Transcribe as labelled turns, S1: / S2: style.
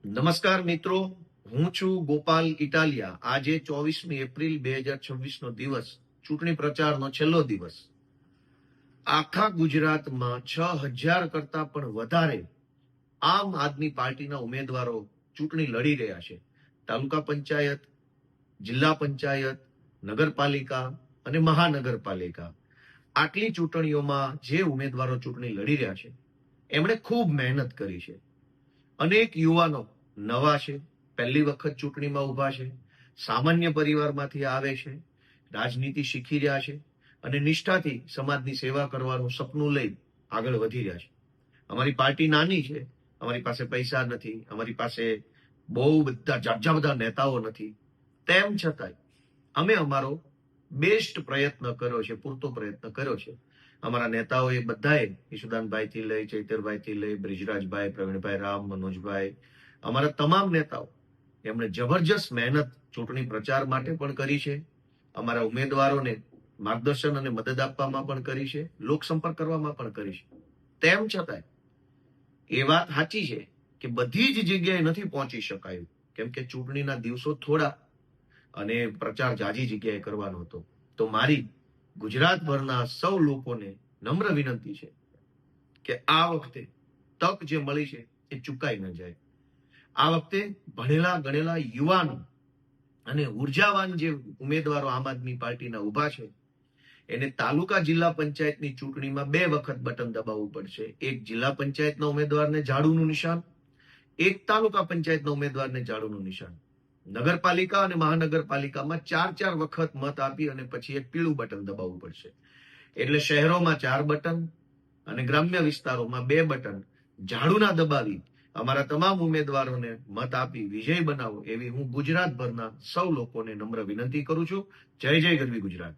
S1: નમસ્કાર મિત્રો, હું છું ગોપાલ ઇટાલિયા. આજે 24મી એપ્રિલ 2026 નો દિવસ, ચૂંટણી પ્રચારનો છેલ્લો દિવસ. આખા ગુજરાતમાં 6000 કરતા પણ વધારે આમ આદમી પાર્ટીના ઉમેદવારો ચૂંટણી લડી રહ્યા છે. તાલુકા પંચાયત, જિલ્લા પંચાયત, નગરપાલિકા અને મહાનગરપાલિકા, આટલી ચૂંટણીઓમાં જે ઉમેદવારો ચૂંટણી લડી રહ્યા છે એમણે ખૂબ મહેનત કરી છે. અનેક યુવાનો નવા છે, પહેલી વખત ચૂંટણીમાં ઉભા છે, સામાન્ય પરિવારમાંથી આવે છે, રાજનીતિ શીખી રહ્યા છે અને નિષ્ઠાથી સમાજની સેવા કરવાનું સપનું લઈ આગળ વધી રહ્યા છે. અમારી પાર્ટી નાની છે, અમારી પાસે પૈસા નથી, અમારી પાસે બહુ બધા જાજા બધા નેતાઓ નથી. તેમ છતાંય અમે અમારો બેસ્ટ પ્રયત્ન કર્યો છે, પૂરતો પ્રયત્ન કર્યો છે. અમારા નેતાઓએ બધાએ ઈશુદાનભાઈથી લઈ, ચૈતરભાઈથી લઈ, બ્રિજરાજભાઈ, પ્રવીણભાઈ રામ, મનોજભાઈ, અમારા તમામ નેતાઓ એમણે જબરજસ્ત મહેનત ચૂંટણી પ્રચાર માટે પણ કરી છે. અમારા ઉમેદવારોને માર્ગદર્શન અને મદદ આપવામાં પણ કરી છે, લોકસંપર્ક કરવામાં પણ કરી છે. તેમ છતાંય એ વાત સાચી છે કે બધી જ જગ્યાએ નથી પહોંચી શકાયું, કેમ કે ચૂંટણીના દિવસો થોડા અને પ્રચાર જાજી જગ્યાએ કરવાનો હતો. તો મારી ગુજરાતભરના સૌ લોકોને નમ્ર વિનંતી છે કે આ વખતે તક જે મળી છે એ ચૂકાઈ ન જાય. આ વખતે ભણેલા ગણેલા યુવાનો અને ઉર્જાવાન જે ઉમેદવારો આમ આદમી પાર્ટીના ઉભા છે એને તાલુકા જિલ્લા પંચાયતની ચૂંટણીમાં 2 વખત બટન દબાવવું પડશે. એક જિલ્લા પંચાયતના ઉમેદવારને ઝાડુનું નિશાન, એક તાલુકા પંચાયતના ઉમેદવારને ઝાડુનું નિશાન. નગરપાલિકા અને મહાનગરપાલિકામાં 4 વખત મત આપી અને પછી એક પીળું બટન દબાવવું પડશે. એટલે શહેરોમાં 4 બટન અને ગ્રામ્ય વિસ્તારોમાં 2 બટન ઝાડુના દબાવી અમારા તમામ ઉમેદવારોને મત આપી વિજય બનાવો એવી હું ગુજરાતભરના સૌ લોકોને નમ્ર વિનંતી કરું છું. જય જય ગરવી ગુજરાત.